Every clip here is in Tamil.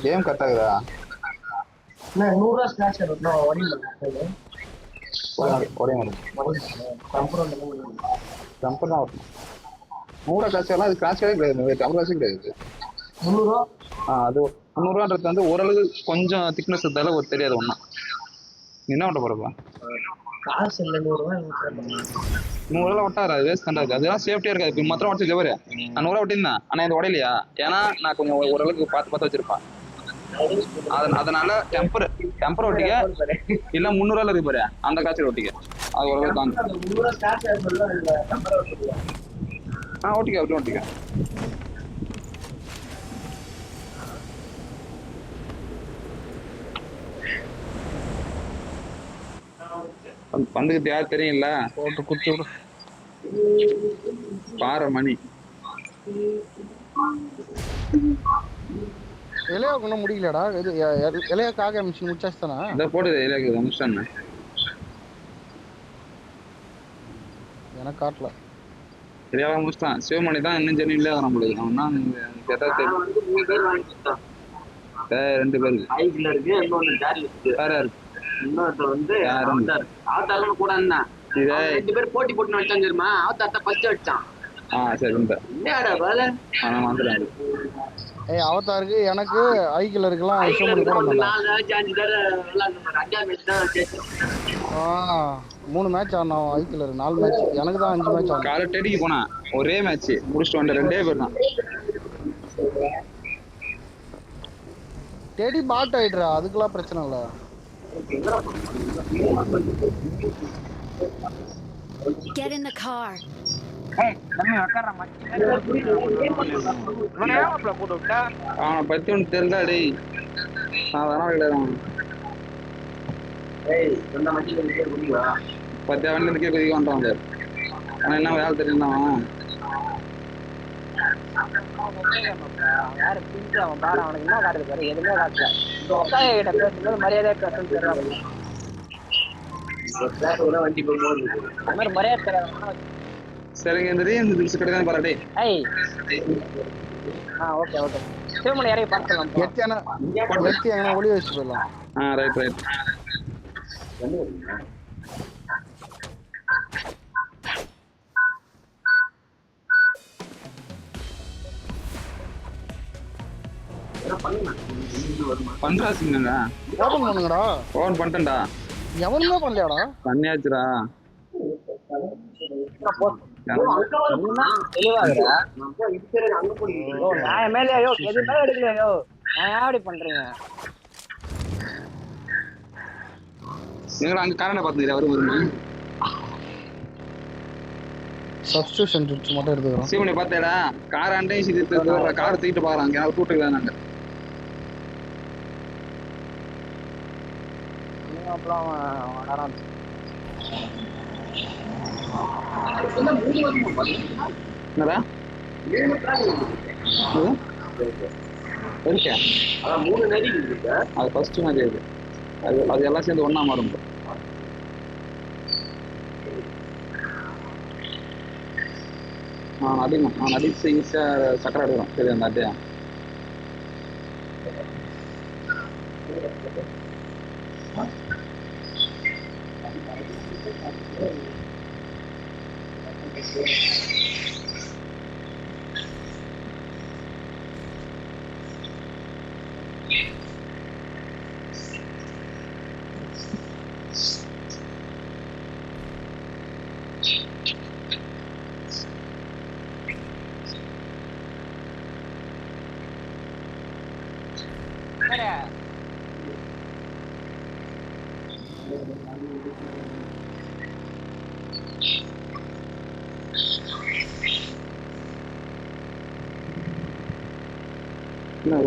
கேம் கட் ஆகுதா? நான் 100 ரூபா ஸ்கிராட்ச் எடுக்கணும் ஓடிங்க. ஒரே மாதிரி டம்பர் தான் வரணும். 100 காசு எல்லாம் அது காசே கிடையாது, டம்பர் காசே கிடையாது. 300 அது 300 வந்து ஓரளவு கொஞ்சம் திக்னஸ் இருந்தால ஒரு தெரியாது ஒன்றும். என்ன பண்ண போறப்பா? காசு இல்லை 100 ரூபாய் 100 ஒட்டாரு, அது வேஸ்ட் கண்டாது. அதெல்லாம் சேஃப்டியா இருக்காது. இப்போ மாத்திரம் உடச்சு ஜவரு நான் 100 ஒட்டிருந்தேன், ஆனா இது உடையிலையா? ஏன்னா நான் கொஞ்சம் ஓரளவுக்கு பார்த்து வச்சிருப்பேன். அதனால டெம்பர் ஒட்டிக்க இல்ல 300 இருக்கு பாரு, அந்த காய்ச்சல் ஒட்டிக்க. அது ஓரளவுக்கு தாங்க. ஓட்டிக்க அப்படி ஒட்டிக்க. பந்துக்கு யார் தெரியும்ல, போட்டு குத்தி விடு. பாரு மணி இலையாவுக்கு ஒன்றும் முடியலடா. இது இலையாக்காக மிஷின் முடிச்சாச்சு தானே? இதை போட்டுது இலையாக்கு முடிச்சானே. எனக்கு காட்டல. சரியாக முடிச்சிட்டான். சிவமணி தான் இன்னும் ஜெனி இல்லை வர முடியாது. அவன் கேட்டா தெரியும். 2 பேருக்கு இருக்கு, இன்னொன்னு ஜாரி இருக்கு. வேற இருக்கு. இன்னொருத்தர் வந்து அவதாரம் கூட இருந்தான். 2 பேர் போட்டி போட்டு வச்சான் தெரியுமா? அவதாரத்தை ஃபர்ஸ்ட் அடிச்சான். சரி என்னடா வேலை? வந்துடுறேன். அவதாருக்கு எனக்கு ஐக்கில் இருக்கலாம். 4 மேட்ச் 5 தடவை விளையாண்டு 5ஆம் மேட்ச் தான் ஜெயிச்சோம். 3 மேட்ச் ஆடணும். ஐக்கில் இருக்கு 4 மேட்ச், எனக்கு தான் 5 மேட்ச் ஆகும். காலை டெடிக்கு போனா ஒரே மேட்ச் முடிச்சுட்டு வந்து 2 பேர் தான். டெடி பாட் ஆயிடுறா, அதுக்கெல்லாம் பிரச்சனை இல்லை. Get in the car. அவனை பத்தி ஒன்று தெரிஞ்சா டேய் சாதாரண கிடையாது. 10 வண்டிக்கு குதிக்க வந்துட்டான். ஆனா என்ன வேலை தெரியுமா? சரிங்க, இந்த திங்ஸ் கிடைக்காது பாராட்டே. சிவமணி இறங்கி பார்க்கலாம். ஒளி வச்சு போயிடலாம். Right right. பண்றா சிங்கங்க. ஓபன் பண்ணுங்கடா. ஓபன் பண்ணிட்டேன்டா. எவனுமே பண்ணலையாடா? பண்ணியாச்சுடா. நீங்க அங்க காரணம் பாத்துக்கிறேன். அவரு வருமா? சப்ஸ்டியூஷன் சுவிட்ச் மட்டும் எடுத்துக்கிறோம். சிவனை பார்த்தேடா, கார் ஆண்டே கார் தூக்கிட்டு பாக்குறாங்க. அவர் கூட்டுக்கு நாங்க என்னடா இருக்கேன். அது ஃபர்ஸ்ட் மாதிரி இருக்கு. அது எல்லாம் சேர்ந்து ஒன்னா மாறும். நான் அடிச்சு ஈஸியா சக்கரை எடுக்கிறோம். சரி அந்த அட்டையா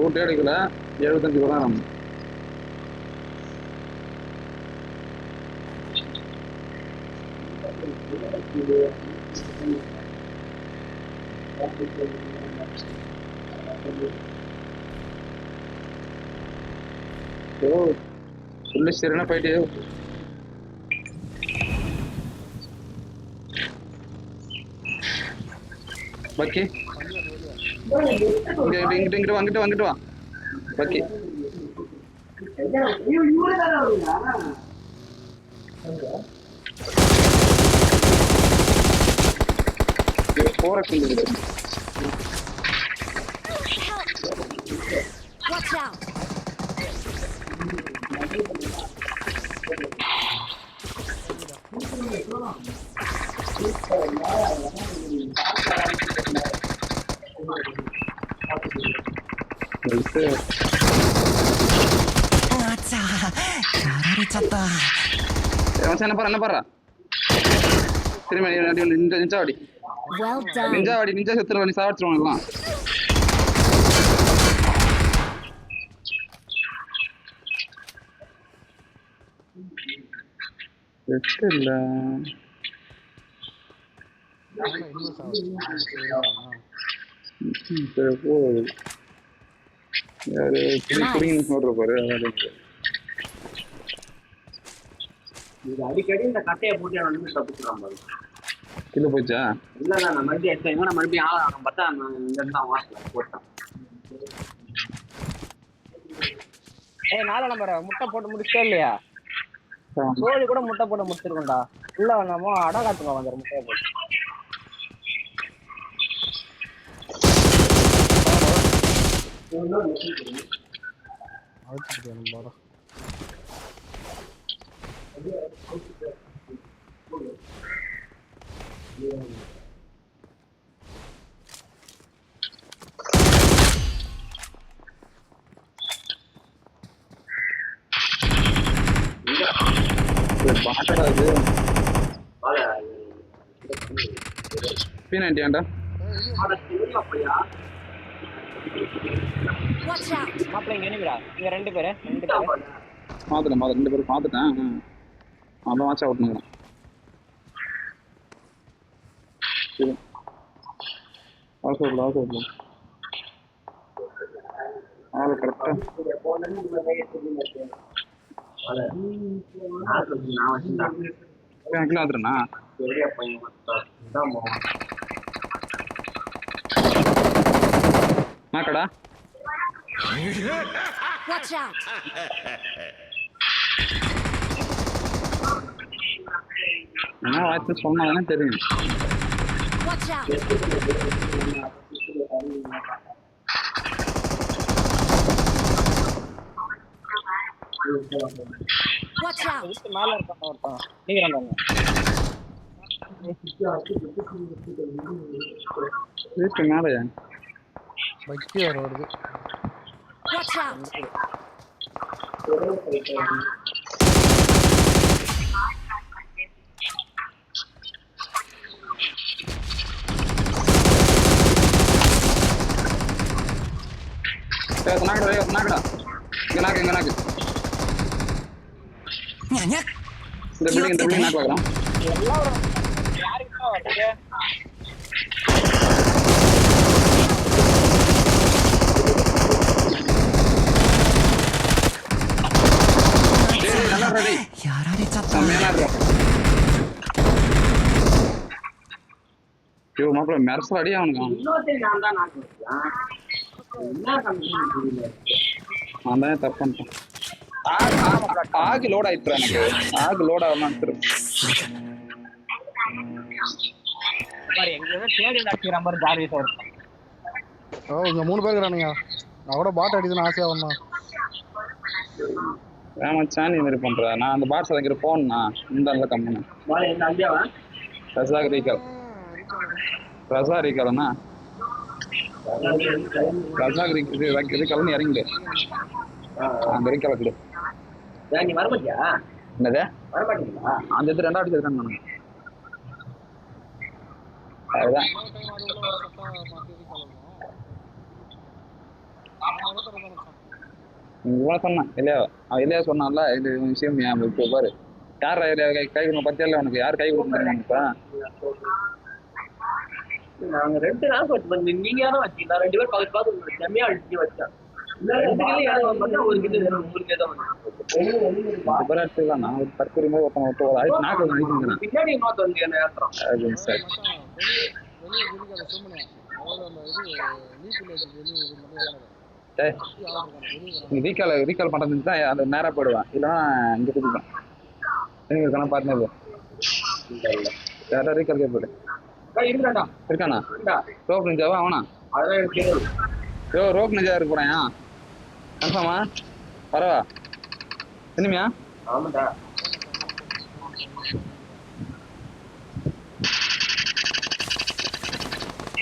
ரூட்டே எடுக்கல. 75 ரூபா நம்ம சொல்லி சரினா போயிட்டு பக்கி வண்டி அது வெளியே. இங்கிட்டு வா பக்கி. போற Watch out! என்ன பாரு திரும்ப நிஞ்சாவடி Well done. நிஞ்சா செத்துருவா நீ சாவடிச்சிருவாங்க எல்லாம். இல்ல இது அடிக்கடி இந்த கட்டையை போட்டு வந்து தப்பிச்சுறான் பாரு. கிலோ போச்சா? இல்ல நான் மறுபடியும் எடுத்தேன். இவன் மறுபடியும் ஆளாம் பார்த்தா இந்த இடத்துல வாசல போட்டான். நாலு நம்பர் முட்டை போட்டு முடிச்சே இல்லையா? கோழி கூட முட்டை போட்டு முடிச்சிருக்கோம்டா. உள்ள நம்ம அடை காத்துங்க வந்துடும் முட்டையை போட்டு. P90 Watch out! மாப்பிள்ளை இங்க நிக்கிறா. இங்க ரெண்டு பேரு மாத்துட்டேன் 2 பேரும் மாத்துட்டேன். அதான் வாட்ச் அவுட் பண்ணுறேன். சரி ஆசை ஆளு கரெக்டாக கிலோ ஆத்துறேண்ணா. கடா Watch out! என்ன வாய்ப்பு சொன்னாதானே தெரியும். Watch out! Watch out! வீட்டு மேல இருக்கான் ஒருத்தன். நீங்க வீட்டு மேலையா? பக்கி வேற வருது. Watch out! நாக்கடா இங்க நாக்கு இந்த பில்டிங் நாக்கு பார்க்கலாம். யாருக்கு வருது? மாப்பிள்ள மெரசல் அடி அவனுக்கு. நான் தான் தப்பு பண்ணிட்டேன். ஆகு லோட் ஆயிடுச்சு எனக்கு. ஆகு லோட் ஆகலாம். இங்க 3 பேர் இருக்கிறானுங்க. அவட பாட் அடிக்கணும்னு ஆசையா வந்தான். மச்சான் நீ மாதிரி பண்ற. நான் அந்த பாட்ஸ் அடிக்கிற போனா இந்த நல்ல கம்மி ரசா ரீகாலண்ணா ரசா ரீகாலன்னு இறங்கிடு. அந்த ரீகால கொடு. நீ வரமாட்டியா? என்னது வரமாட்டீங்களா? அந்த இடத்துல 2 அடிச்சு இருக்காங்க. அதுதான் இவ்வளவு சொன்னான் இல்லையா? அவன் இல்லையா சொன்னான்ல இது விஷயம் இப்போ பாரு யார் கை கொடுக்க பத்தியா உனக்கு யார் கை கொடுக்க நாங்க 2 நாள் வச்சு நீங்க யாரும் வச்சீங்களா? 2 பேர் பார்த்து செம்மையா அடிச்சு வச்சேன். ஒரு கிட்ட உங்களுக்கு ஏதோ நான் ஒரு தற்கொலை பின்னாடி இன்னொருத்த வந்து என்ன ஏற்றுறோம். வெளியே அதாவது அந்த இது லீக் வில்லேஜ் வெளியே இது மட்டும் இறங்குது. டேய் சுத்தி ஆள் இருக்காங்க வெளியே வராங்க. நீ ரீகால் பண்றது தான் அது நேரா போயிடுவேன் இல்லைன்னா இங்க குதிப்பேன் நீங்க இருக்கானா பார்ட்னர் யாரா ரீகால் கேட்போடு இருந்தாடா இருக்கானா இருந்தா ரோப் நிஞ்சாவா அவனா அதெல்லாம் எனக்கு தெரியாது. ரோப் நிஞ்சா இருக்க போறேன் கன்ஃபார்மா பரவா இனிமையா ஆமாடா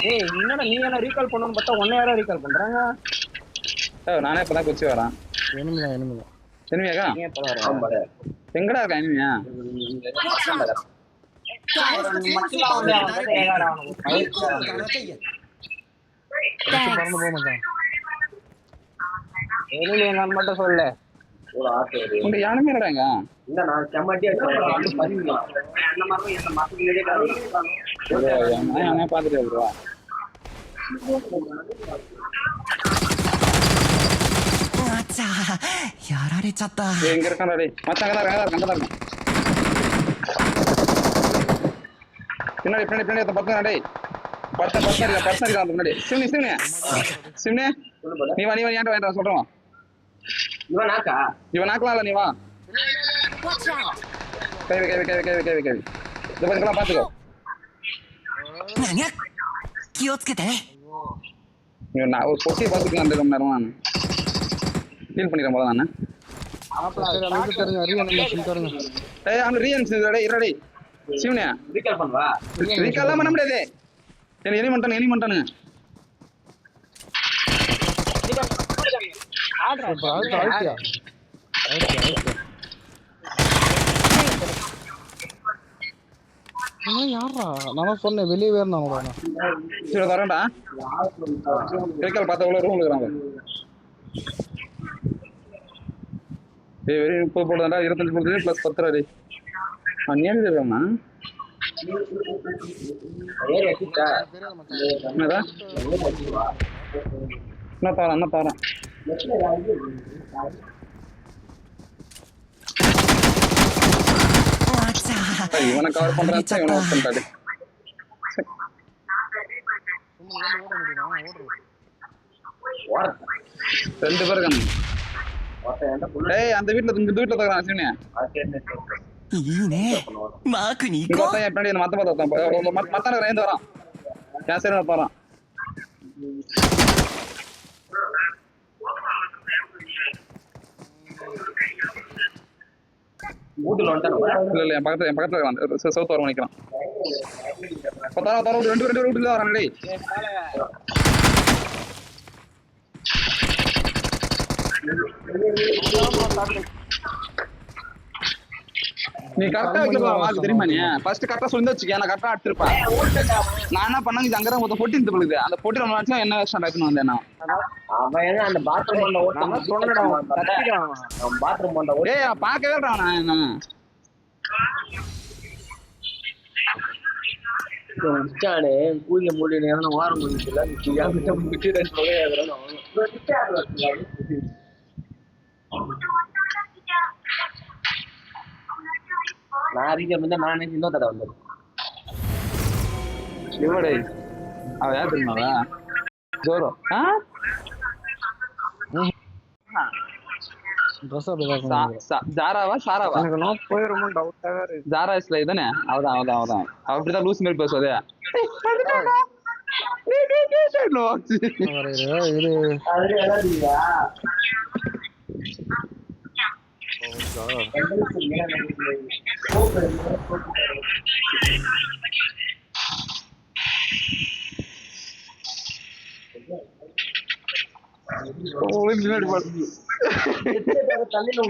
ஏய் என்னடா நீ என்ன ரீகால் பண்ணணும்னு பார்த்தா ஒன்னே யாரோ ரீகால் பண்றாங்க. நானே இப்பதான் கொச்சி வரேன் enemy தான் enemy தான். இனிமையாக்கா நீ எப்போ வர? ஆமாடா எங்கடா இருக்கா இனிமையா Watch out! மட்டும் வந்து அவன் கிட்ட ஏகாடா அவனுக்கு அடிச்சு பறந்து போக மாட்டான். வெளியில என்னன்னு மட்டும் சொல்லு. ஒரு ஆசை வருது. உங்க யாருமே இல்லடாங்க இல்ல நான் செம்மட்டியா பதிக்கலாம் அந்த மாதிரி இந்த மாசத்துக்கு அவனே பாத்துட்டு ப்ரோ எங்க இருக்கான் டேய் மச்சான் அங்கதான் இருக்கான் பின்னாடி பத்தா டேய் பர்சனல் அந்த முன்னாடி சிம்னே நீ வா ஏன்டா வேண்டாம் சொல்றோம் இவன் நாக்கா இவன் நாக்கலாம் இல்ல நீ வா Watch out! கை இந்த பக்கம்லாம் பாத்துக்கோ இவன் நான் ஒரு பொட்டியை பாத்துக்கலாம் அந்த ரொம்ப நேரம் ஃபீல் பண்ணிக்கிறேன் போல நான் சரி எனக்கு தெரிஞ்ச ரீஅனிமேஷன் தருங்க. ஏய் அவன் ரீஎன்ஸ் இரடே சிவனியா ரீகால் பண்ணுவா ரீகால்லாம் பண்ண முடியாது என்ன எலி பண்ணிட்டானுங்க இப்போ அழுத்தியா யாரா நான் சொன்னேன் வெளியே வேறனாங்களா சரி வரேன்டா ரீகால் பார்த்தா உள்ள ரூம்ல இருக்கிறாங்க ஏய் வெரி 30 போடுறா 25 போடுறது ப்ளஸ் 10 ரூபாய் நேர்ல இருக்கேன்னா ஏறி வச்சுட்டா என்னடா என்ன பாறேன் இவனை கவர் பண்றான் இவனை ஒர்க் பண்றாரு ரெண்டு பேர் இருக்காங்க டேய் அந்த வீட்ல இந்த வீட்ல தக்கறான் சிவனே பின்னாடி என்ன மத்த ரேந்து வரான் என் சைடு போறான் வீட்டுல வந்துட்டான் இல்ல என் பக்கத்துல இருக்கான் சவுத் வர நினைக்கிறான் ரெண்டு வீட்டுல வரான் டேய் நீ கரெக்டா வைக்கலாம் வாக்கு தெரியுமா நீ ஃபர்ஸ்ட் கரெக்டா சொல்லி வச்சுக்க நான் கரெக்டா அடிச்சிருப்பேன் நான் என்ன பண்ணாங்க இது அங்கதான் மொத்தம் பொட்டி போகுது அந்த பொட்டி ரொம்ப நாச்சும் என்ன வருஷம் நடக்கணும் வந்தேன் நான் அவன் என்ன அந்த பாத்ரூம் பண்ண ஓட்டாம சொன்னடா அவன் பாத்ரூம் பண்ண ஓடி ஏய் பார்க்கவே இல்லடா நான் என்ன நிச்சானே கூலிய மூடி நேரம் வாரம் முடியல நான் ரீஜன் வந்து நானே இன்னொரு தடவை வந்தேன் இவடே அவ யார் தெரியுமாவா ஜோரோ ட்ரெஸ் அப்படி ஜாராவா சாராவா எனக்கு நோ போயிருமோ டவுட்டாவே இருக்கு. ஜாரா இஸ்ல இதானே அவதான் அவ அப்படிதான் லூஸ் மாதிரி பேசுவாதே இது அதுல எல்லாருயா தண்ணியில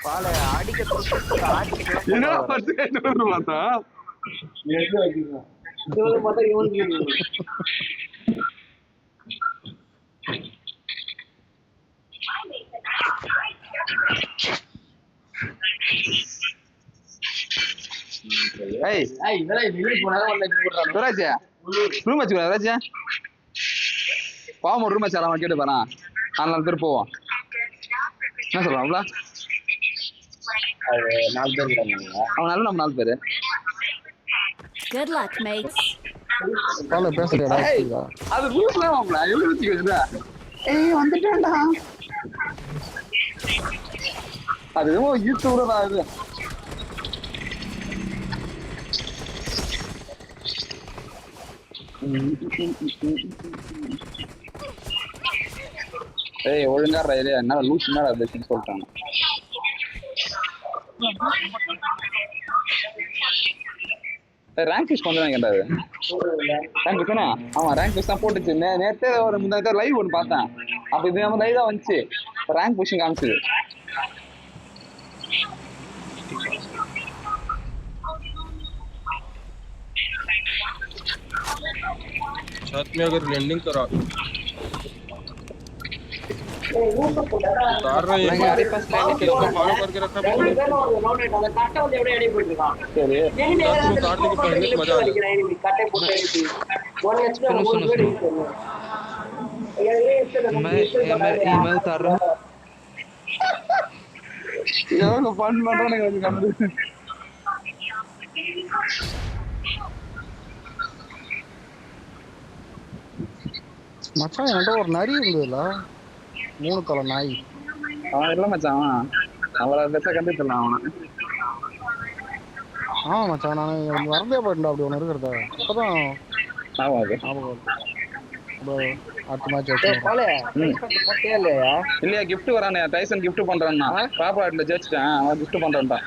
பாலை அடிக்க என்னடா பர்ஸ் கைட்டு பார்த்தா பார்த்தா இவனுக்கு ஏய் இதெல்லாம் வெளியே போனாலும் வந்து போடுறாங்க சுராஜ் ரூம் வச்சுக்கோ ராஜ் பாவம் ரூம் வச்சு அவன் கேட்டு பாறான் 4 பேர் போவோம் என்ன சொல்றான் அது 4 பேர் இருக்காங்க. அவனால நம்ம 4 பேரு. Good luck, mates. கால பேசுறியாடா? ஏய், அது ரூல்ஸ்லாம் வாங்கல எழுதி வச்சுக்கோடா. ஏய் வந்துட்டேன்டா. அது ஏதோ யூடியூப்ல தான் இது. ஏய் ஒழுங்கா ரயிலே என்ன லூஸ் மேல பேசின்னு சொல்லிட்டாங்க. ரேங்க் புஷ் கொஞ்சம் கேட்டாது. ரேங்க் புஷ் ஆமா ரேங்க் புஷ் தான் போட்டுச்சு. நேத்தே ஒரு முன்னாடி லைவ் ஒன்று பார்த்தேன். அப்ப இது நம்ம லைவ் தான் வந்துச்சு. ரேங்க் புஷிங் காமிச்சுது. साथ में अगर लैंडिंग करा उतार रहे हैं हमारे पास लैंडिंग इसको फॉलो करके रखा ரெண்டு பேரும் ஒரு நோட் அந்த கட்டை வந்து எப்படியே அடி போயிட்டு இருக்கான். சரி எங்க நேரா काटने के पहले मजा आ அடிக்கிறான் enemy கட்டை போட்டு அடிச்சு 1 HP ஒரு பேர் இருக்கு. मैं उतार रहा हूँ. எவ்வளவு ஃபன் பண்றானே கொஞ்சம் கண்டு. மச்சான் என்கிட்ட ஒரு நரி இருந்ததுல 3 தலை நாய். அவன் இல்ல மச்சான் அவளை பெருசா கண்டுக்கலாம் அவனை. ஆமா மச்சான் நான் மறந்தே போயிட்டேன் அப்படி ஒன்று இருக்கிறத. இப்பதான் ஆமா அது ஞாபகம் வருது. அடுத்த மேட்ச் வச்சு போலே போட்டே இல்லையா? இல்லையா gift வரானே டைசன் gift பண்றான்னா பாப்பா ஆட்ல ஜெயிச்சிட்டேன். அவன் gift பண்றான்டா.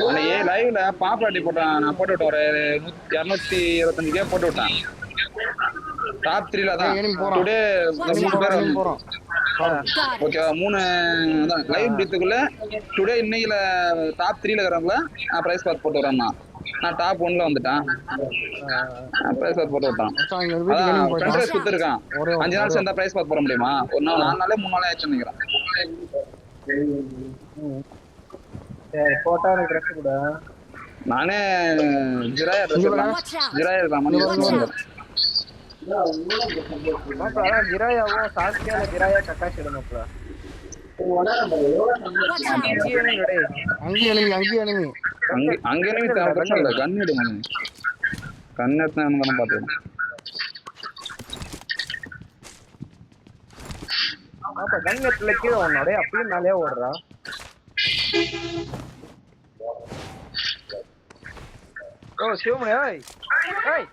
அன்னைக்கு லைவ்ல பாப்பாட்டி போட்டான். நான் போட்டு விட்டேன் ஒரு 225K போட்டு விட்டேன். டாப் 3ல தான் டுடே 3 பேர் போறோம். ஓகே 3 அதான் லைவ் முடித்துக்குள்ள டுடே இன்னைக்குல டாப் 3ல இருக்கறவங்கள நான் பிரைஸ் பாத் போட்டு வரேன்னா. நான் டாப் 1ல வந்துட்டேன். பிரைஸ் பாத் போட்டு விட்டான். மச்சான் எங்க வீட்டுக்கு வெளிய போயிட்டான். Friend race குடுத்துருக்கான். 5 நாள் சேர்ந்தா பிரைஸ் பாத் போட முடியுமா? ஒரு நாள் 4 நாளே 3 நாளே ஆச்சு நினைக்கிறேன். சரி போட்டோ ட்ரெஸ் கூட நானே Jiraiya dress Watch out. Jiraiya தான் மணி மாப்ள அதான் கிராயாவோ சாஸ்கியால கிராயா கட்டாஷ் எடுமாப்ள. Watch out. அங்கேயே enemy. அங்கே நீ பிரச்சனை இல்லை. கன் எடு மணி. கன் எடுத்து நம்ம பார்த்துக்கலாம். மாப்ள கங்கத்துல கீழ ஓடுனடே அப்படியே மேலே ஓடுறா. ஓ சிவமணி ஏய் ஏய்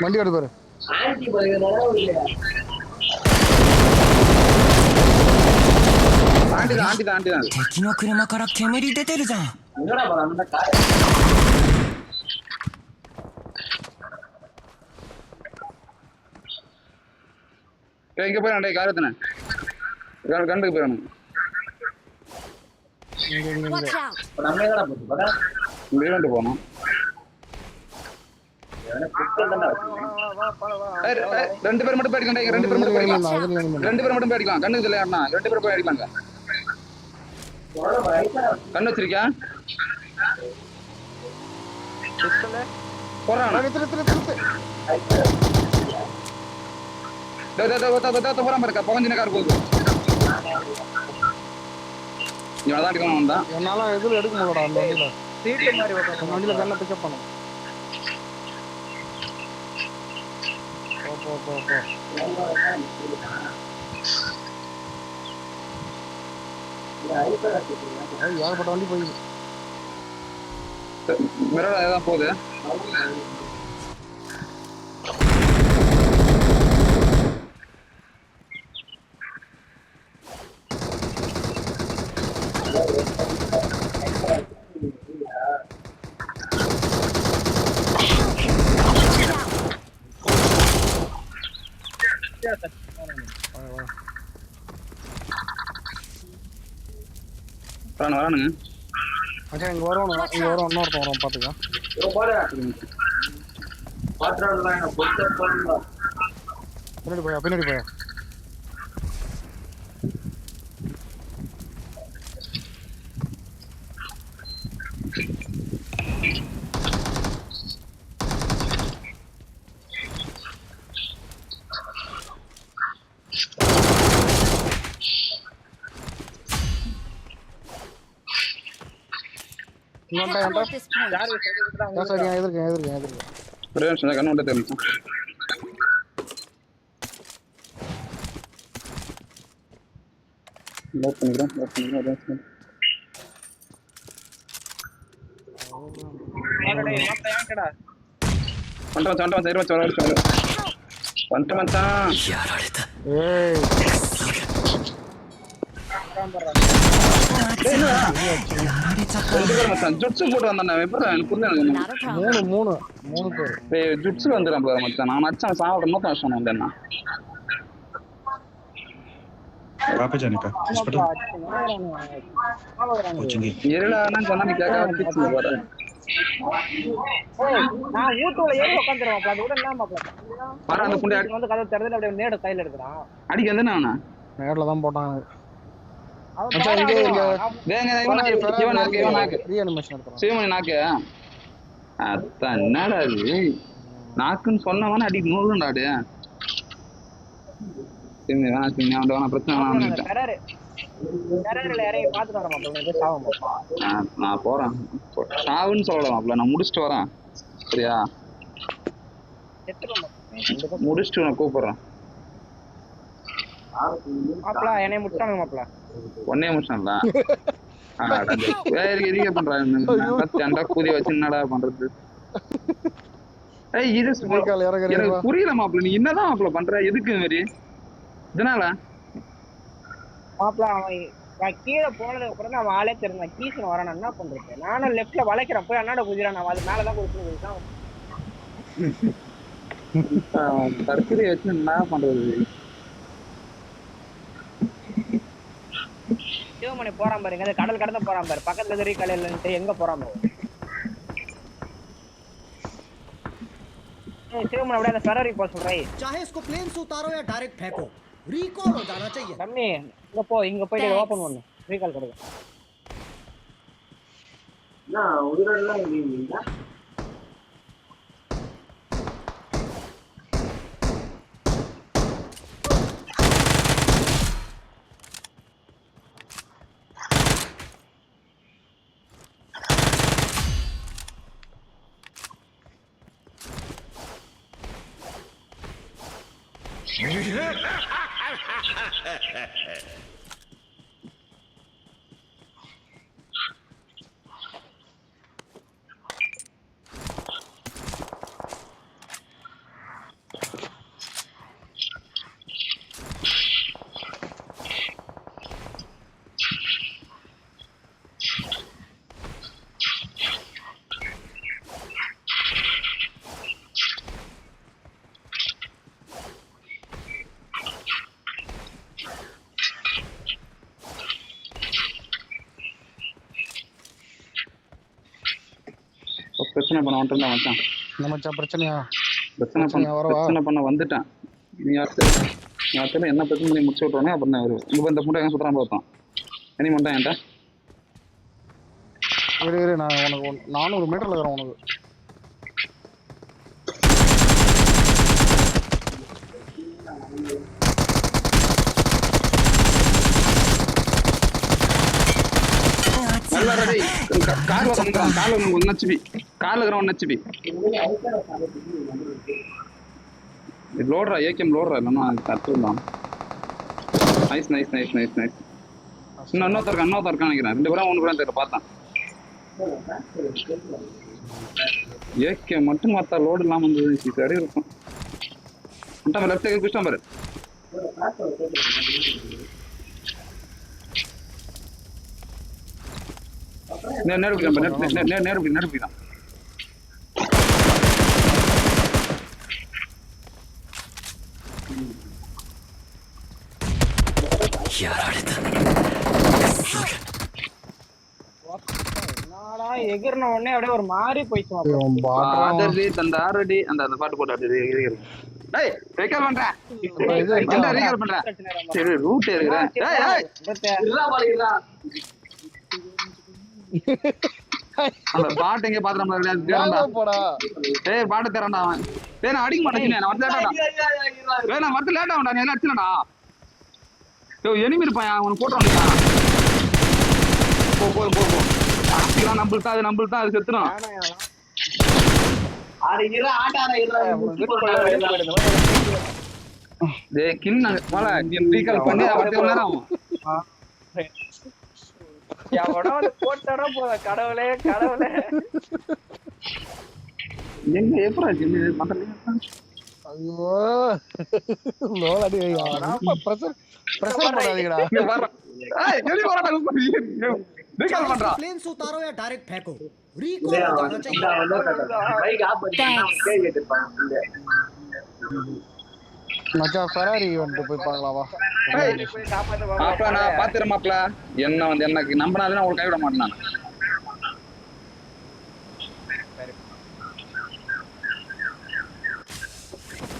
வண்டி ஓடு பாரு. ஆன்டி பர்கனால ஆண்டி தான் 敵の車から煙出てるじゃん。 என்னடா பண்ணா கார் இங்க போய் அண்டே கார் எடுத்துனேன். கண்டுக்கு போயிடணும். Watch out. நம்ம எங்கடா போச்சு படா வீடு போகணும். ரெண்டு பேர் மட்டும் போய் அடிக்கலாம். 2 பேர் மட்டும் போய் அடிக்கலாம். அதுல enemy. 2 பேர் மட்டும் போய் அடிக்கலாம். கண்ணுக்கு இல்லை அண்ணா. 2 பேர் போய் அடிக்கலாங்க. கண்ணு வச்சிருக்கியா? போறான். போறான் பாருக்கா. பகஞ்சின கார் போகுது. இவன் தான் அடிக்கணும் வந்தான். என்னால எதுல எடுக்க முடியலடா அந்த வண்டியில. சீட்டு மாதிரி ஓடுற அந்த வண்டியில கண்ணை பிக்கப் பண்ணும். போ. ஏகப்பட்ட வண்டி போயிடுது. மிரர் அதான் போகுது. வரானுங்க. மச்சான் இங்க வரோம் இன்னொருத்தன் வரோம் பாத்துக்க. பின்னாடி போயா. இன்னொரு Head time toward this point. யாரு சொல்லிட்டு தான் கேஸ் அடிங்க எதிர்க்கேன் ஒரே நிமிஷம் கண்ணு விட்டு தெரிஞ்சு லோட் பண்ணிக்கிறேன் ஏன்டா வந்துட்டு சைடு வச்சு வந்துட்டு மச்சான் やられた ஏய்やられちゃった ரெண்டு பேரும் மச்சான் ஜுட்ஸு போட்டு வந்தான் எப்படி எனக்கு புரியல எனக்கு Not a problem. மூணு பேர் ஜுட்ஸு வந்துடுறேன் brother மச்சான் நான் அடிச்சான் சாப்பிட இன்னொரு வருஷம் வந்தேன்னா कहाँ पे जाने का हॉस्पिटल पहुंचेंगे இருளான்னு சொன்னா நீ கேட்காம பிடிச்சு போற நான் வீட்டுல ஏறி உட்காந்துருவேன் அது கூட என்ன மாப்பிள்ள பாரு அந்த புண்டி வந்து கதை திறந்து அப்படியே நேட கையில எடுக்கிறான் அடிக்க வந்து நான் நேர்ல தான் போட்டாங்க அவன் மச்சான் இங்க இவன் நாக்கு ரீஅனிமேஷன் எடுத்துறோம் சிவமணி நாக்கு அதான் என்னடா இது நாக்குன்னு சொன்னவன அடி நூறுண்டாடு சரி வேணாம் பிரச்சனை வேணாம் கரர்ல இறங்கி பாத்துட்டு வரேன் மாப்பிள்ள சாவம் நான் போறேன் சாவுன்னு சொல்லலாம் மாப்பிள்ள நான் முடிச்சுட்டு வரேன் சரியா முடிச்சுட்டு நான் கூப்பிடுறேன் மாப்பிள்ள என்னைய முடிச்சானுங்க மாப்பிள்ள ஒன்னே நிமிஷம்ல வேற பண்றாங்க கூதி வச்சு என்னடா பண்றது இது எனக்கு புரியல மாப்பிள்ள நீ என்னதான் மாப்பிள்ள பண்ற எதுக்கு இது மாதிரி இதனால மாப்பிள்ள அவன் கீழே போனதுக்கு அப்புறம் தான் அவன் ஆளே தெரிஞ்சான் கீசன் வரான் என்ன பண்றது நானும் லெஃப்ட்ல வளைக்கிறேன் போய் அண்ணாட குதிரான் நான் அது மேலதான் கொடுத்து தற்கொலை வச்சு என்ன பண்றது சிவமணி போறான் பாருங்க கடல் கடந்து போறான் பாரு பக்கத்துல தெரிய கலையிலன்ட்டு எங்க போறான் பாரு சிவமணி அப்படியே அந்த ஃபெராரி போக சொல்றேன் चाहे इसको प्लेन से उतारो या डायरेक्ट फेंको रिकॉल हो जाना चाहिए தம்பி இங்க போயிட்டு ஓபன் பண்ணு ரீகால் கொடுங்க நான் உயிரெல்லாம் இல்லைங்களா பிரச்சனை பண்ண வந்துட்டு மச்சான் இந்த மச்சான் பிரச்சனையா பிரச்சனை பண்ண வந்துட்டேன் நீ அடுத்த என்ன பிரச்சனை முடிச்சு விட்டுறோன்னே அப்புறம் தான் வருவேன் இங்கே இந்த முட்டை எங்கே சுற்றுறான் பார்த்தோம் எனி மட்டும் என்கிட்ட இரு நான் உனக்கு 400 மீட்டர்ல இருக்கிறேன் உனக்கு நல்லா ரெடி கார்ல வந்துறான் கார்ல ஒன்னு ஹெச்பி கார்ல இருக்கிற 1 ஹெச்பி இது லோட்ரா ஏகேஎம் லோட்ரா இல்லைன்னா தட்டுலாம் நைஸ் இன்னொருத்தர் இருக்கான்னு நினைக்கிறேன் 2 பேரும் 1 பேரும் தெரியல பார்த்தேன் ஏகே மட்டும் பார்த்தா லோடு இல்லாம வந்து சரி இருக்கும் மட்டும் லெஃப்ட் சைடு குஷ்டம் பாரு நேரு பிடிதான் எகிர்ன உடனே அப்படியே ஒரு மாதிரி போயிடுச்சு அந்த பாட்டு போட்டு அப்படியே டேய் ரீகால் பண்றேன் ரீகால் பண்றேன் சரி ரூட் ஏறுறேன் அந்த பாட்டு எங்க பாத்துறோம் போடா டேய் பாட்டு தரேன்டா அவன் டேய் நான் அடிக்க மாட்டேன் நான் வந்து லேட்டா டேய் நான் வந்து லேட்டா வந்தா நீ எல்லாம் அடிச்சலடா டேய் எனிமி இருப்பான் அவன் போட்டு வந்தான் போ ஆட்டிக்கலாம் நம்மள்தான் அது நம்மள்தான் அது செத்துரும். டேய் கில் நாங்க போல ரீகால் பண்ணி 10 மணி நேரம் ஆகும். எவனோ வந்து போட்டானா போத கடவுளே கடவுளே. எங்க எப்பரா ஜிம்மி பண்றீங்க? ஐயோ லோல் அடி நாம பிரஷர் பண்ணாதீங்கடா. இங்க வர ஏய் ஜெலி வரடா ரீகால் பண்றா. प्लेन्स उतारो या डायरेक्ट फेंको रिकॉल हो जाना चाहिए பைக் ஆஃப் பண்ணி கேட்டிருப்பாங்க. மச்சான் ஃபெராரி வந்து போய் பார்க்கலாம் வா. மாப்ள நான் பாத்துறேன் மாப்ள. என்ன வந்து எனக்கு நம்பனாதே உங்களுக்கு கைவிட மாட்டேன்.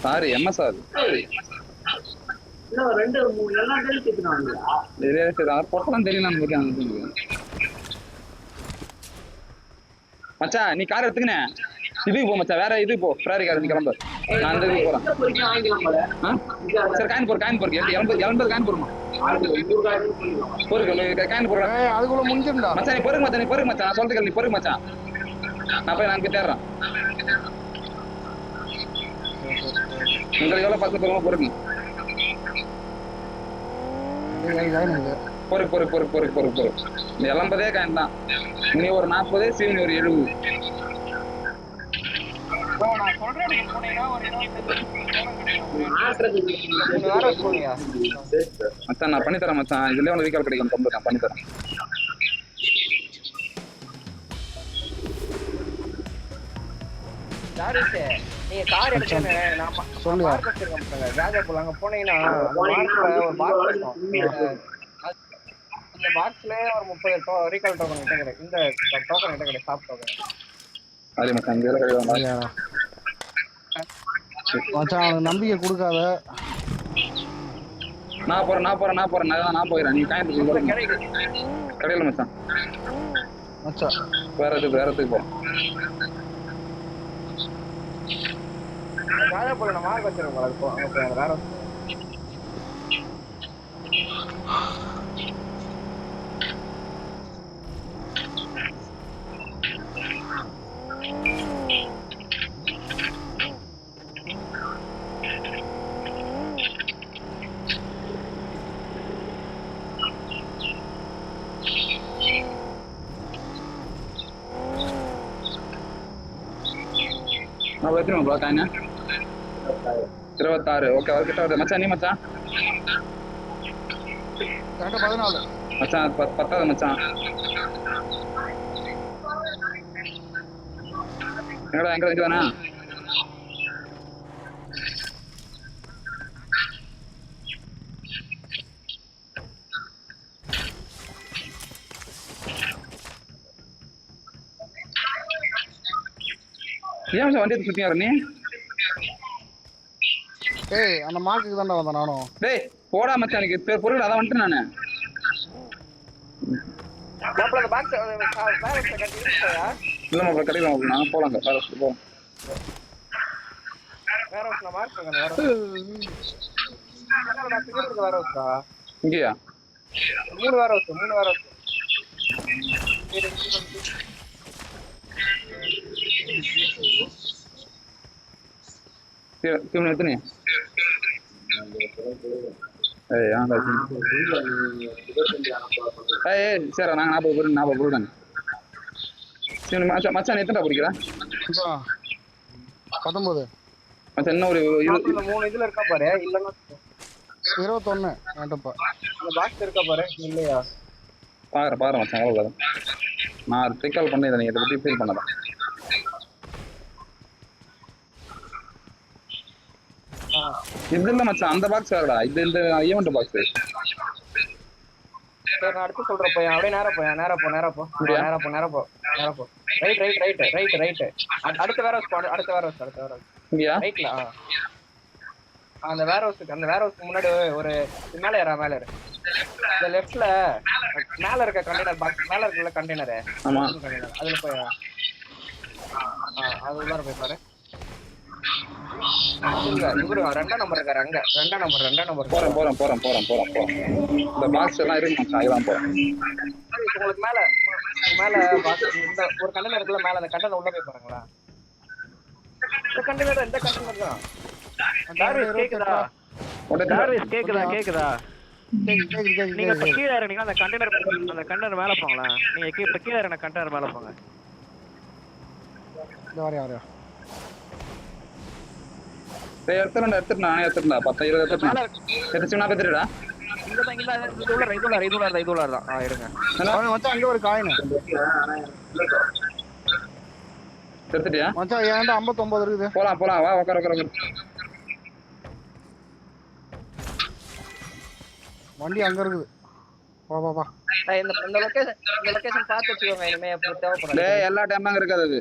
சாரி என்ன சார் இன்னும் 2 3 எல்லாம் தெரிஞ்சுக்கணும்ங்களா? சரி அவர் போட்டலாம் தெரியல நமக்கு. மச்சான் நீ கார் எடுத்துக்கினே இதுக்கு போ மச்சான். வேற இதுக்கு போ ஃபெராரி கார் நீ கிளம்பு. நான் அந்த இதுக்கு போறேன். சரி காயின் போற 80 காயின் போறமா பொறுக்கு காயின் போற. அதுக்குள்ள முடிஞ்சிருந்தா மச்சான் நீ பொறுக்கு மச்சான். நீ பொறுக்கு மச்சான். நான் சொல்றதுக்கு நீ பொறுக்கு மச்சான். நான் போய் நான் தேடுறேன். உங்களுக்கு எவ்வளவு பக்கத்து போறோமோ பொறுக்கு. பொறுக்கு நீ 80 காயின் தான். நீ ஒரு 40 சீவனி ஒரு 70. நான் சொல்றேன் நீங்க போனீங்கன்னா ஒரு 25 மச்சான் நான் பண்ணி தரேன் மச்சான். இதுலயே உனக்கு ரீகால் கிடைக்கும். ரொம்ப நான் பண்ணி தரேன். யாருச்சு நீங்க கார் எடுக்கணும். நான் சொல்லுங்க. பார்க் வச்சிருக்கேன் ராஜாபுல். அங்க போனீங்கன்னா மார்க்ல ஒரு பாக்ஸ் இருக்கும். அந்த பாக்ஸ்ல ஒரு 30 ரீகால் டோக்கன் கிட்ட கிடைக்கும். இந்த டோக்கன் கிட்ட கிடைக்கும். Shop token. அதே மச்சான் இங்க கிடைக்கும். மச்சான் அவனுக்கு நம்பிக்கை கொடுக்காத. நான் போறேன். நான் போயிடுறேன். நீ காயின் கடையில மச்சான். மச்சான் வேற இடத்துக்கு போ. ராஜாபுல் நான் மார்க் வச்சிருக்கேன். அங்க வேற நான் வைக்கிறேன் ப்ரோ காயினா 26. ஓகே அவர்கிட்ட வருது மச்சான். நீ மச்சான் 14 மச்சான் 10 மச்சான். எங்கடா எங்க தானே ஏன் வண்டி எடுத்து சுத்தியா நீ? ஏய் அந்த மார்க்குக்கு தான்டா வந்தேன் நானும். டேய் போடா மச்சான். எனக்கு பொருள் அதான் வந்துட்டேன் நானு. மாப்ள அந்த பாக்ஸ் வேற கட்டி இருக்கயா? இல்ல மாப்ள கடையில மாப்ள நான் போலாங்க. வேற போ. வேற ஒரு மார்க் பண்ணுங்க. வேற நான் திங்கிட்டு வேற இருக்கா? இங்கயா 3 வேற இருக்கு. தீவனம் எத்தனை? ஏய் ஆண்டா ஏய் சரி நாங்கள் 40 பொருள் தாங்க. சரி மச்சான் எத்தனை பிடிக்கிறா? 19 மச்சான் இன்னும் ஒரு 3 இதுல இருக்கா பாரு. இல்லன்னா 21 ஏன்டப்பா இந்த பாக்ஸ் இருக்கா பாரு. இல்லையா பாரு மச்சான். அவ்வளோ நான் ரீகால் பண்ணி இதை நீங்கள் இதை பற்றி ஃபீல் பண்ணதான். இது இல்ல மச்சான் அந்த பாக்ஸ் வேறடா. இது இந்த ஈவென்ட் பாக்ஸ். சரி நான் அடுத்து சொல்றேன். போய் அப்படியே நேரா போ. ரைட். அடுத்த வேற இங்கயா ரைட்ல. அந்த வேர் ஹவுஸ்க்கு முன்னாடி ஒரு மேல ஏறு. இந்த லெஃப்ட்ல மேல இருக்க கண்டெய்னர் பாக்ஸ் மேல இருக்கல கண்டெய்னர். ஆமா அதுல போய் அது உள்ளார போய் பாரு. இவரு 2ஆம் நம்பர் இருக்காரு அங்க. 2ஆம் நம்பர் போறேன். இந்த பாக்ஸ் எல்லாம் இருக்கு மச்சான். இதெல்லாம் போறேன். உங்களுக்கு மேல மேல இந்த ஒரு கண்டெய்னர் இருக்குல்ல மேல அந்த கண்டெய்னர் உள்ள போய் பாருங்களா. இந்த கண்டெய்னர் தான். டார்விஸ் கேக்குதா? டார்விஸ் கேக்குதா? நீங்க இப்ப கீழ இறங்குனீங்க அந்த கண்டெய்னர் மேல போங்களா. நீங்க இப்ப கீழ இறங்குன கண்டெய்னர் மேல போங்க. இந்த வரையா எடுத்துட்டு நானே எடுத்துட்டா 10 20 எடுத்துட்டு நான் பேத்துறடா. இதுல தான் இருங்க. அவன் மச்சான் அங்க ஒரு காயின் எடுத்துட்டியா மச்சான் ஏன்டா 59 இருக்குது. போலாம் வா உட்கார வண்டி அங்க இருக்குது. வா இந்த லொகேஷன் பார்த்து வச்சுக்கோங்க. இனிமே தேவைப்படாது. டேய் எல்லா டைமும் அங்க இருக்காது அது.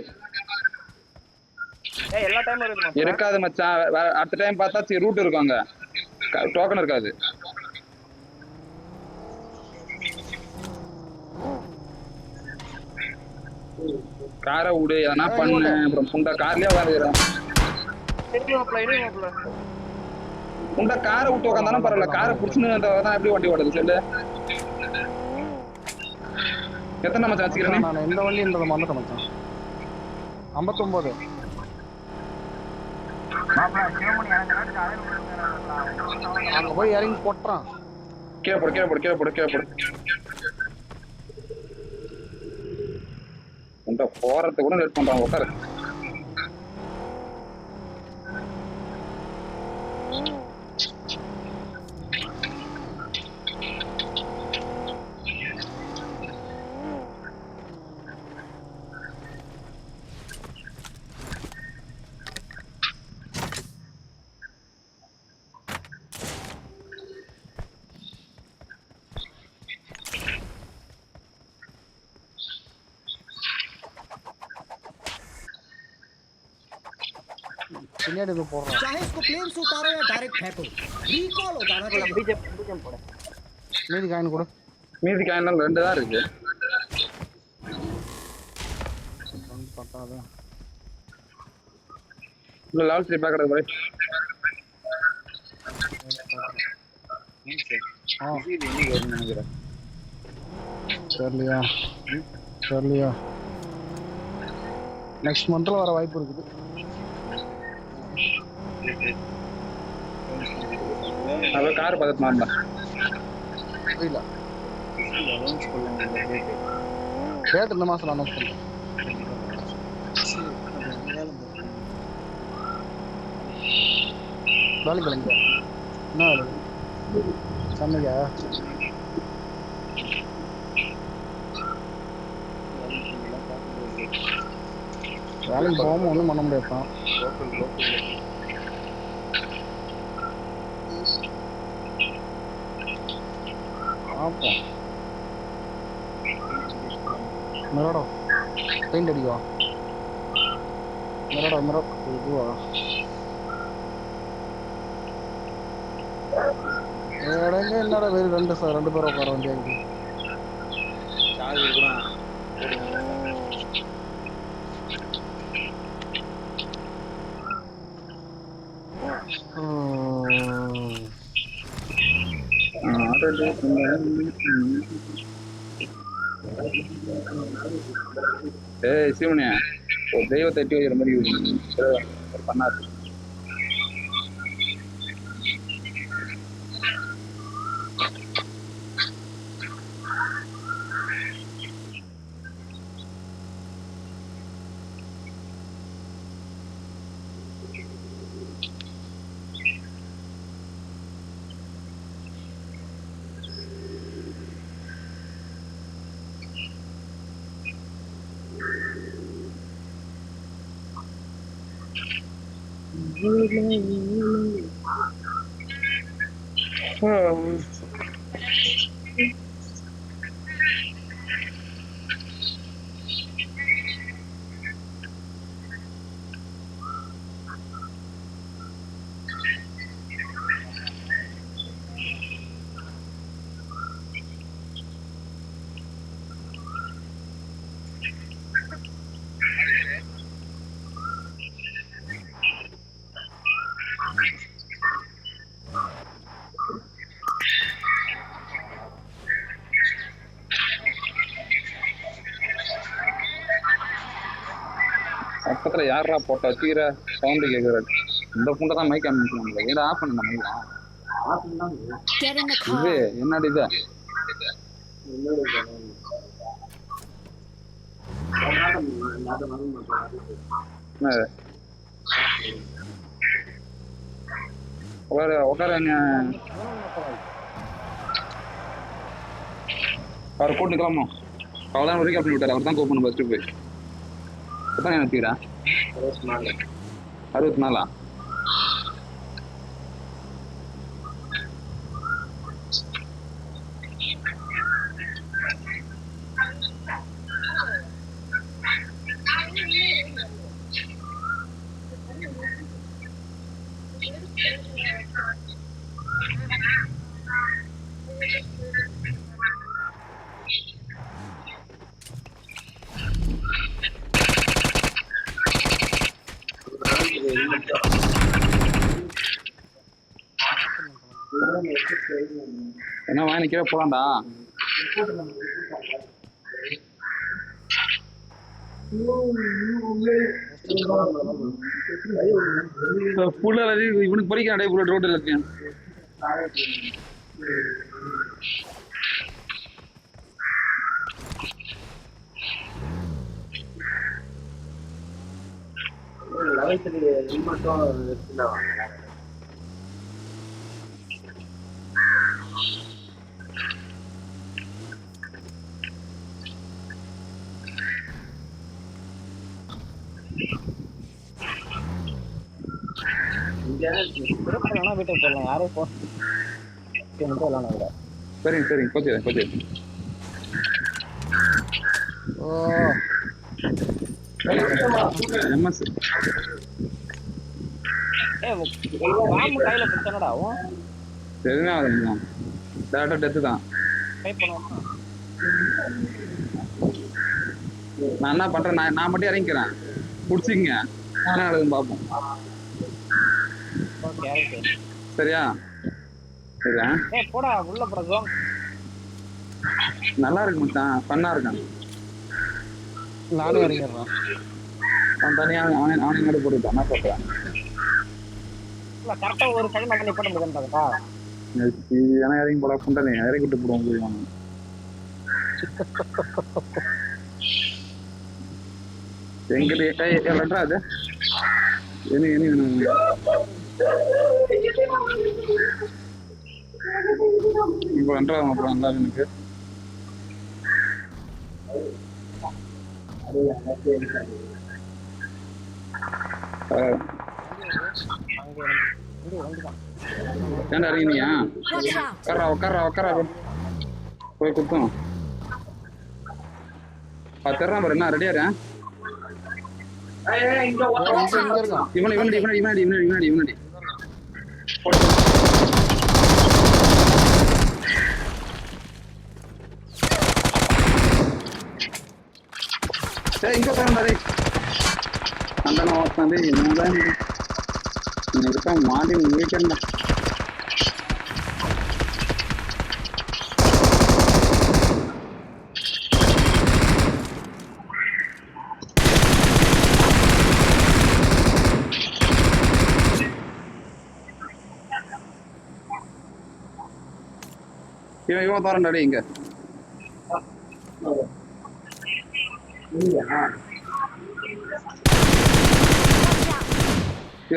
எல்லா டைமும் இருக்காது மச்சான். அடுத்த டைம் பார்த்தா ரூட் இருக்கும் அங்க. டோக்கன் இருக்காது. காரை விடு எதனா பண்ணு. அப்புறம் புண்டா கார்லயே உட்காந்துக்கிறேன். புண்டா காரை விட்டு உட்காந்தாலும் பரவாயில்ல. காரை புடிச்சுன்னு எப்படி வண்டி ஓடுது சொல்லு. எத்தனை மச்சான் வச்சுக்கிறேன்? நான் எந்த வண்டின்றத மறந்துட்டேன் மச்சான். 59. அங்க போய் இறங்கி போட்டுறான். கீழே போடு. புண்டா போறதுக்கு கூட லேட் பண்றான். உட்காரு. பின்னாடி இது போடுறான். चाहे इसको प्लेन से उतारो या डायरेक्ट फेंको, रिकॉल हो जाना चाहिए। बीजेपी போடு. மீதி காயின் கொடு. மீதி காயின்லாம் 2 தான் இருக்கு. பத்தாதா இல்ல லால் 3 பேக் எடுத்து போய். சரியா நெக்ஸ்ட் மந்த்ல வர வாய்ப்பு இருக்குது. அவ கார் பார்த்து மாறலாம். புரியல. டேட் இந்த மாசம் அனௌன்ஸ் பண்ணுறேன். வேலைக்கு கிளம்பி என்ன வேலை? சென்னைக்கா? வேலைக்கு போகாம ஒன்றும் பண்ண முடியாதான். பார்ப்போம். மிரடோ பெயிண்ட் அடிக்குவா. மிரடோ இதுவா என்னடா வெறும் 2 பேர் உட்கார வேண்டியது. ஏய் சிவனே ஒரு தெய்வத்தை எட்டி வைக்கிற மாதிரி பண்ணாரு. பக்கத்துல யாரா போட்டா கீரை சவுண்டு கேக்குறாரு. இந்த புண்டை தான் மைக் அனுப்பிச்சு ஏடா ஆஃப் பண்ண மைக்கா Get in the இது car. என்னடி இது உட்கார அவர் கூட்டு கிளம்பணும். அவர் தான் ரீகால் பண்ணி விட்டார். அவர் தான் கூப்பிடணும் ஃபர்ஸ்ட் போய். எத்தனை நினைக்கிறா 64 என்ன வாங்கி கீழே போலாம்டா. இவனுக்கு படிக்கிறான் டே புல்லட் ரோட்டில் இருக்கேன். வீட்டுக்கு போடலாம் யாரும் போ சரிங்க சரிங்க போச்சு போச்சு. ஓ எம்எஸ் பாம்பு கையில பிடிச்சனடா எதுவுமே ஆகுது. டேரக்டா டெத்து தான். ட்ரை பண்ணுவோமா? நான் என்ன பண்றேன், நான் மட்டும் இறங்கிக்கிறேன். பிடிச்சிங்க என்ன நடக்குதுன்னு பார்ப்போம். ஓகே ஓகே சரியா? சரியா? போடா உள்ள போடா ஜோன். நல்லா இருக்கு மச்சான், ஃபன்னா இருக்கான். நானும் இறங்கிடுறேன். அவன் தனியா அவனை எங்கட போட்டுட்டான். என்ன சொல்றேன்? கரெக்டா ஒரு செகண்ட் பண்ணி போட முடியும்டா. ஏன்னா இறங்கி போட புண்டனே இறங்கி விட்டு போடுவோம் புரியுவாங்க. எங்கிட்ட லெட்டரா அது என்ன என்ன வேணும்? இப்போ லெட்டரா அப்புறம் நல்லா எனக்கு ஏன்டா இறங்கினியா? உட்காரா உட்காரா போய் குத்தோம். தெரியலாம் பாரு. என்ன ரெடியா இருக்கேன்? இவனடி இங்க போறாரு. அந்த நோக்காந்து என்னதான் இருக்க மாட்டி முடிக்கல. இவன் தோறண்டாடி இங்க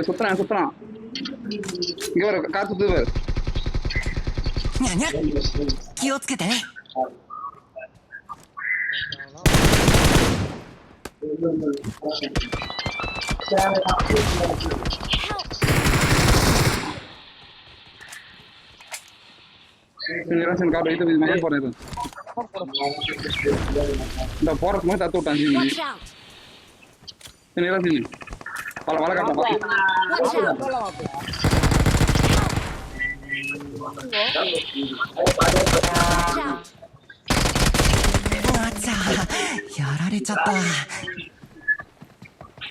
சுத்துறான் இங்க வர கார் சுத்து பாரு. கார் இது மேலே போறேன். இந்த போறதுக்கு மாதிரி தத்து விட்டான். வலை காட்டான்.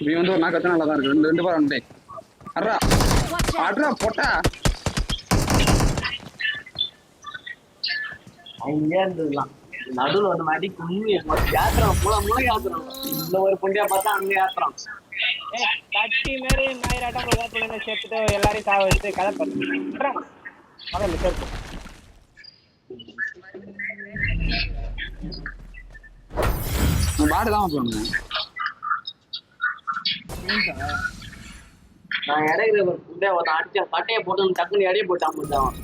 இவன் வந்து ஒரு நாள் கத்த நல்லா தான் இருக்கு. ரெண்டு பேர் வந்துட்டேன். அட்ரா போட்டா அங்கே இருந்துலாம் நடுவில் வந்து மாட்டி கும்மி யாத்திரம் மூலம் யாத்திரம். இந்த ஒரு புண்டியா பார்த்தா அங்கே யாத்திரம். கட்டி மாரி நாயிராட்டம் ஓப்பன் சேர்த்துட்டு எல்லாரையும் சாவ வச்சு கதை பண்ணுறாங்க அதான் சேர்த்து பாடு தான் பண்ணுங்க. நான் இடையில ஒரு ஃபுட்டை ஒருத்தன் அடிச்சான் கட்டையை போட்டு டக்குன்னு இடையே போட்டான் போட்டான்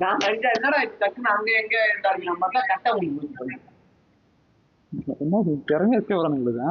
நான் அடிச்சா என்னடா டக்குன்னு அங்க எங்க இருந்தாரு நம்ம பார்த்தா கட்டை உங்களுக்கு போச்சு என்ன திறமையா வரானுங்களுக்கு